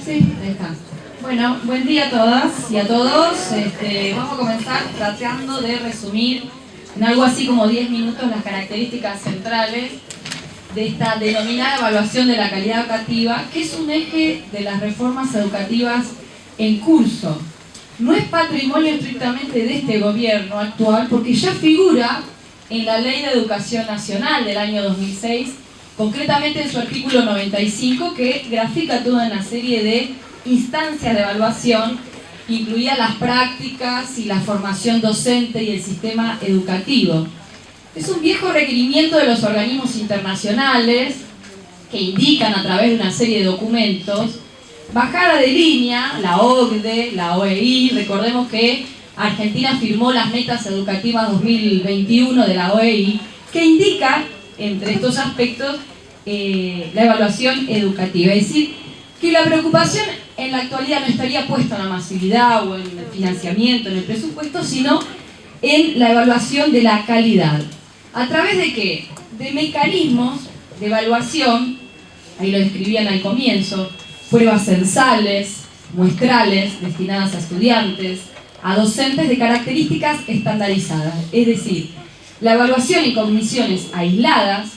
Sí, ahí está. Bueno, buen día a todas y a todos. Vamos a comenzar tratando de resumir en algo así como 10 minutos las características centrales de esta denominada evaluación de la calidad educativa, que es un eje de las reformas educativas en curso. No es patrimonio estrictamente de este gobierno actual, porque ya figura en la Ley de Educación Nacional del año 2006, concretamente en su artículo 95, que grafica toda una serie de instancias de evaluación, incluía las prácticas y la formación docente y el sistema educativo. Es un viejo requerimiento de los organismos internacionales que indican a través de una serie de documentos bajada de línea, la OCDE, la OEI. Recordemos que Argentina firmó las metas educativas 2021 de la OEI, que indica, entre estos aspectos, la evaluación educativa. Es decir, que la preocupación en la actualidad no estaría puesta en la masividad o en el financiamiento, en el presupuesto, sino en la evaluación de la calidad. ¿A través de qué? De mecanismos de evaluación, ahí lo describían al comienzo, pruebas censales, muestrales, destinadas a estudiantes, a docentes de características estandarizadas. Es decir, la evaluación en comisiones aisladas,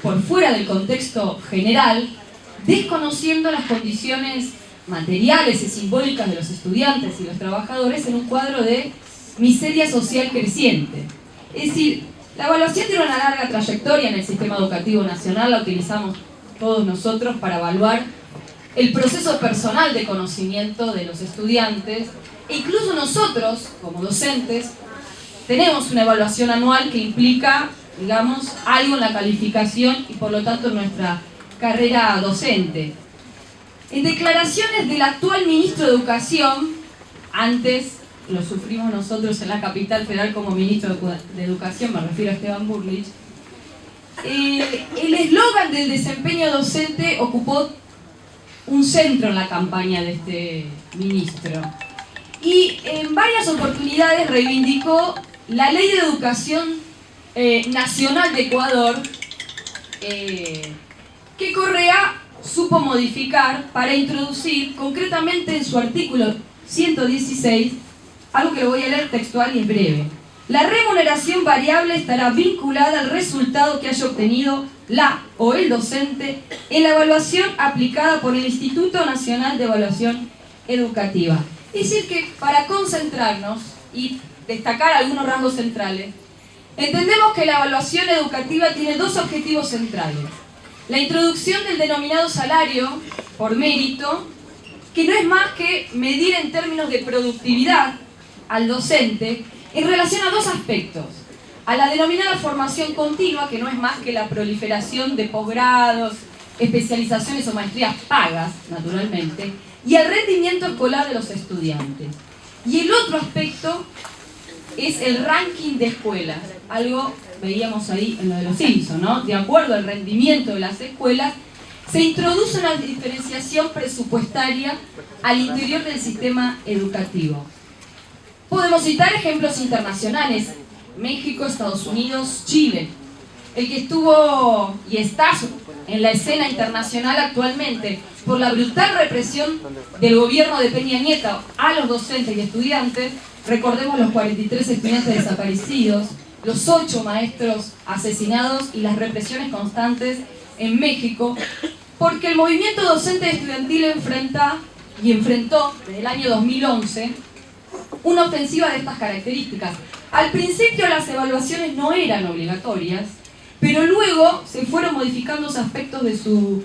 por fuera del contexto general, desconociendo las condiciones materiales y simbólicas de los estudiantes y los trabajadores en un cuadro de miseria social creciente. Es decir, la evaluación tiene una larga trayectoria en el sistema educativo nacional, la utilizamos todos nosotros para evaluar el proceso personal de conocimiento de los estudiantes, e incluso nosotros, como docentes, tenemos una evaluación anual que implica, digamos, algo en la calificación y por lo tanto en nuestra carrera docente. En declaraciones del actual ministro de Educación, antes lo sufrimos nosotros en la capital federal como ministro de Educación, me refiero a Esteban Bullrich, el eslogan del desempeño docente ocupó un centro en la campaña de este ministro. Y en varias oportunidades reivindicó la Ley de Educación Nacional de Ecuador, que Correa supo modificar para introducir concretamente en su artículo 116, algo que lo voy a leer textual y es breve. La remuneración variable estará vinculada al resultado que haya obtenido la o el docente en la evaluación aplicada por el Instituto Nacional de Evaluación Educativa. Es decir que para concentrarnos y destacar algunos rasgos centrales, entendemos que la evaluación educativa tiene dos objetivos centrales. La introducción del denominado salario por mérito, que no es más que medir en términos de productividad al docente en relación a dos aspectos. A la denominada formación continua, que no es más que la proliferación de posgrados, especializaciones o maestrías pagas, naturalmente, y al rendimiento escolar de los estudiantes. Y el otro aspecto es el ranking de escuelas, algo veíamos ahí en lo de los Simpson, ¿no? De acuerdo al rendimiento de las escuelas, se introduce una diferenciación presupuestaria al interior del sistema educativo. Podemos citar ejemplos internacionales: México, Estados Unidos, Chile. El que estuvo y está en la escena internacional actualmente por la brutal represión del gobierno de Peña Nieto a los docentes y estudiantes, recordemos los 43 estudiantes desaparecidos, los 8 maestros asesinados y las represiones constantes en México, porque el movimiento docente estudiantil enfrentó desde el año 2011 una ofensiva de estas características. Al principio las evaluaciones no eran obligatorias, pero luego se fueron modificando los aspectos de su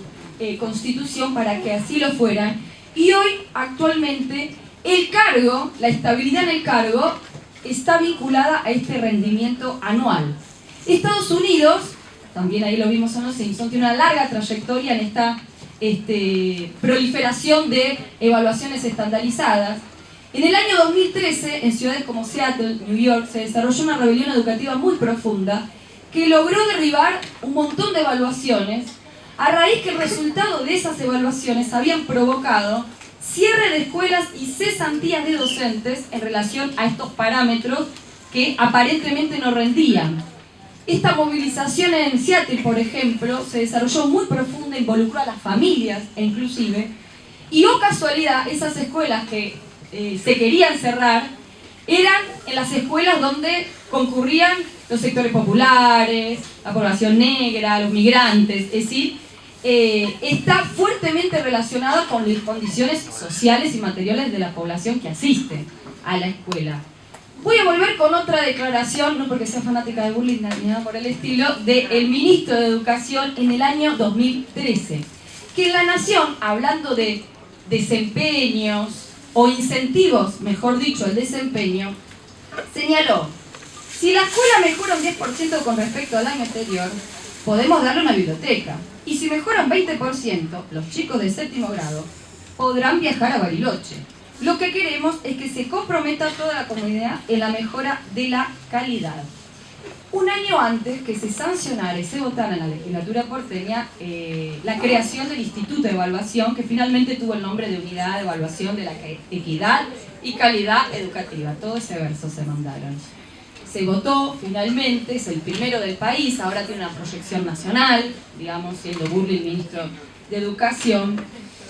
constitución para que así lo fueran, y hoy actualmente el cargo, la estabilidad en el cargo, está vinculada a este rendimiento anual. Estados Unidos, también ahí lo vimos en los Simpson, tiene una larga trayectoria en esta proliferación de evaluaciones estandarizadas. En el año 2013, en ciudades como Seattle, New York, se desarrolló una rebelión educativa muy profunda que logró derribar un montón de evaluaciones, a raíz que el resultado de esas evaluaciones habían provocado cierre de escuelas y cesantías de docentes en relación a estos parámetros que aparentemente no rendían. Esta movilización en Seattle, por ejemplo, se desarrolló muy profunda, involucró a las familias e inclusive, y oh casualidad, esas escuelas que se querían cerrar eran en las escuelas donde concurrían los sectores populares, la población negra, los migrantes, es decir, está fuertemente relacionada con las condiciones sociales y materiales de la población que asiste a la escuela. Voy a volver con otra declaración, no porque sea fanática de Burling ni nada por el estilo, del ministro de Educación en el año 2013, que en La Nación, hablando de desempeños o incentivos, mejor dicho, el desempeño, señaló: si la escuela mejora un 10% con respecto al año anterior, podemos darle una biblioteca. Y si mejora un 20%, los chicos de 7º grado podrán viajar a Bariloche. Lo que queremos es que se comprometa toda la comunidad en la mejora de la calidad. Un año antes que se sancionara y se votara en la legislatura porteña la creación del Instituto de Evaluación, que finalmente tuvo el nombre de Unidad de Evaluación de la Equidad y Calidad Educativa. Todo ese verso se mandaron. Se votó finalmente, es el primero del país, ahora tiene una proyección nacional, digamos, siendo Burling ministro de Educación.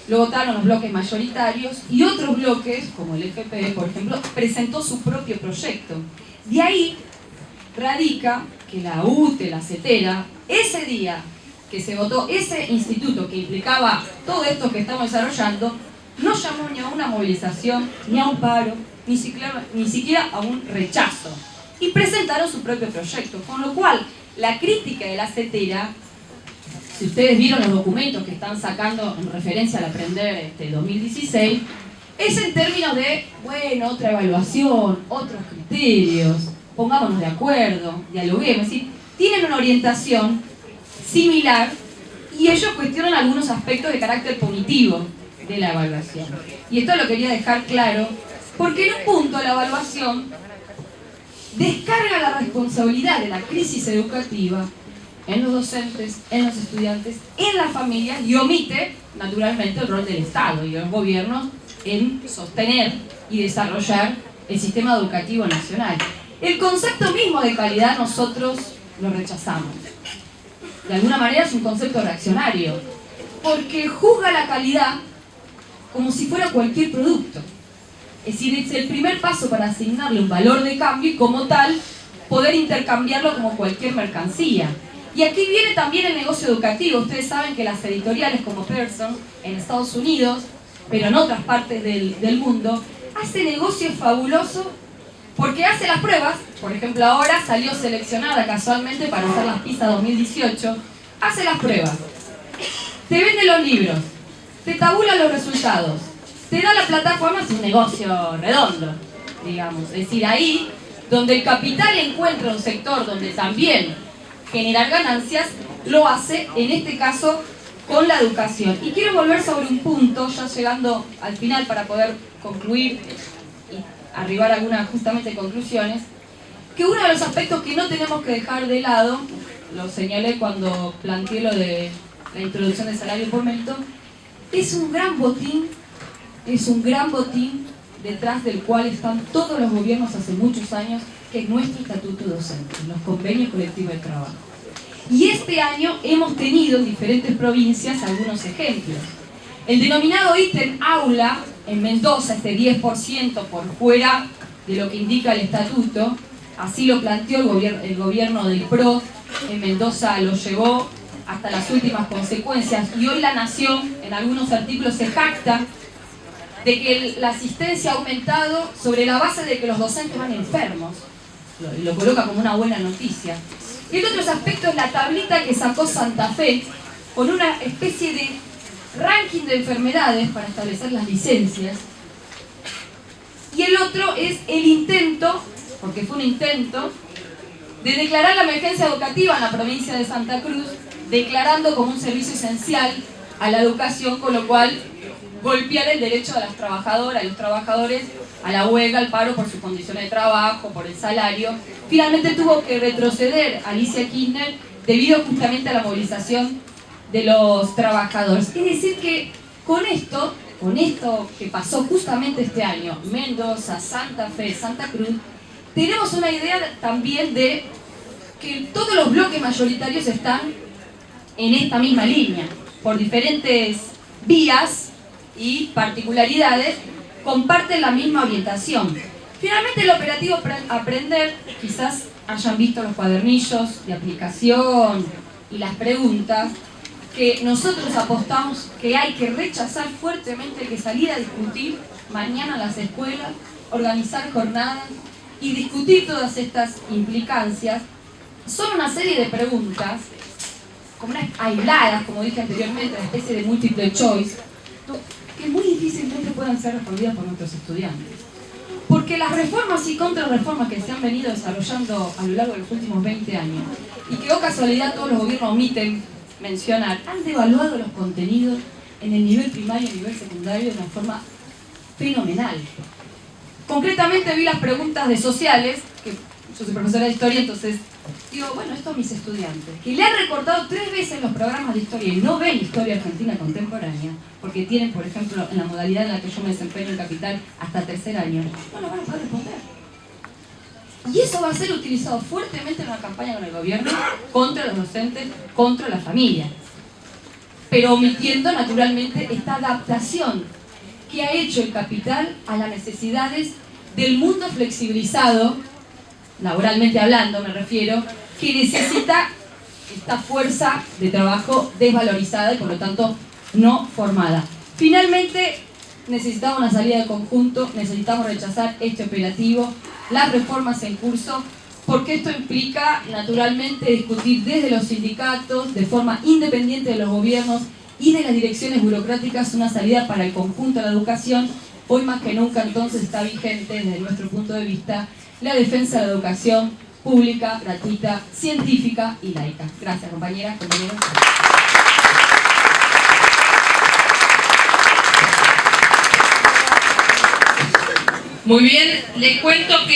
Lo votaron los bloques mayoritarios y otros bloques, como el FP, por ejemplo, presentó su propio proyecto. De ahí radica que la UTE, la CETERA, ese día que se votó ese instituto que implicaba todo esto que estamos desarrollando, no llamó ni a una movilización, ni a un paro, ni siquiera a un rechazo. Y presentaron su propio proyecto, con lo cual la crítica de la CETERA, si ustedes vieron los documentos que están sacando en referencia al Aprender 2016, es en términos de, bueno, otra evaluación, otros criterios, pongámonos de acuerdo, dialoguemos, es decir, tienen una orientación similar y ellos cuestionan algunos aspectos de carácter punitivo de la evaluación. Y esto lo quería dejar claro, porque en un punto la evaluación descarga la responsabilidad de la crisis educativa en los docentes, en los estudiantes, en las familias y omite, naturalmente, el rol del Estado y de los gobiernos en sostener y desarrollar el sistema educativo nacional. El concepto mismo de calidad nosotros lo rechazamos. De alguna manera es un concepto reaccionario, porque juzga la calidad como si fuera cualquier producto. Es decir, es el primer paso para asignarle un valor de cambio y como tal poder intercambiarlo como cualquier mercancía. Y aquí viene también el negocio educativo. Ustedes saben que las editoriales como Pearson en Estados Unidos, pero en otras partes del mundo, hace negocios fabulosos porque hace las pruebas. Por ejemplo, ahora salió seleccionada casualmente para hacer las PISA 2018. Hace las pruebas, te vende los libros, te tabula los resultados, te da la plataforma, es un negocio redondo, digamos. Es decir, ahí donde el capital encuentra un sector donde también generar ganancias, lo hace, en este caso, con la educación. Y quiero volver sobre un punto, ya llegando al final para poder concluir y arribar a algunas justamente conclusiones, que uno de los aspectos que no tenemos que dejar de lado, lo señalé cuando planteé lo de la introducción del salario por mérito, es un gran botín detrás del cual están todos los gobiernos hace muchos años, que es nuestro estatuto docente, los convenios colectivos de trabajo. Y este año hemos tenido en diferentes provincias algunos ejemplos. El denominado ítem aula en Mendoza, este 10% por fuera de lo que indica el estatuto, así lo planteó el gobierno del PRO, en Mendoza lo llevó hasta las últimas consecuencias y hoy La Nación en algunos artículos se jacta de que la asistencia ha aumentado sobre la base de que los docentes van enfermos. Lo coloca como una buena noticia. Y el otro aspecto es la tablita que sacó Santa Fe con una especie de ranking de enfermedades para establecer las licencias. Y el otro es el intento, porque fue un intento, de declarar la emergencia educativa en la provincia de Santa Cruz, declarando como un servicio esencial a la educación, con lo cual golpear el derecho de las trabajadoras y los trabajadores a la huelga, al paro por sus condiciones de trabajo, por el salario. Finalmente tuvo que retroceder Alicia Kirchner debido justamente a la movilización de los trabajadores. Es decir que con esto que pasó justamente este año, Mendoza, Santa Fe, Santa Cruz, tenemos una idea también de que todos los bloques mayoritarios están en esta misma línea, por diferentes vías y particularidades, comparten la misma orientación. Finalmente, el operativo Aprender, quizás hayan visto los cuadernillos de aplicación y las preguntas, que nosotros apostamos que hay que rechazar fuertemente, que salir a discutir mañana en las escuelas, organizar jornadas y discutir todas estas implicancias. Son una serie de preguntas, como unas aisladas, como dije anteriormente, una especie de multiple choice, que muy difícilmente puedan ser respondidas por nuestros estudiantes. Porque las reformas y contrarreformas que se han venido desarrollando a lo largo de los últimos 20 años, y que, oh casualidad, todos los gobiernos omiten mencionar, han devaluado los contenidos en el nivel primario y nivel secundario de una forma fenomenal. Concretamente vi las preguntas de sociales, que yo soy profesora de historia, entonces digo, bueno, esto a mis estudiantes, que le han recortado 3 veces los programas de historia y no ven historia argentina contemporánea, porque tienen, por ejemplo, en la modalidad en la que yo me desempeño en Capital, hasta 3er año, no lo van a poder responder. Y eso va a ser utilizado fuertemente en una campaña con el gobierno, contra los docentes, contra la familia. Pero omitiendo, naturalmente, esta adaptación que ha hecho el Capital a las necesidades del mundo flexibilizado, laboralmente hablando me refiero, que necesita esta fuerza de trabajo desvalorizada y por lo tanto no formada. Finalmente, necesitamos una salida de conjunto, necesitamos rechazar este operativo, las reformas en curso, porque esto implica naturalmente discutir desde los sindicatos, de forma independiente de los gobiernos y de las direcciones burocráticas, una salida para el conjunto de la educación. Hoy más que nunca entonces está vigente desde nuestro punto de vista la defensa de la educación pública, gratuita, científica y laica. Gracias, compañeras, compañeros. Muy bien, les cuento que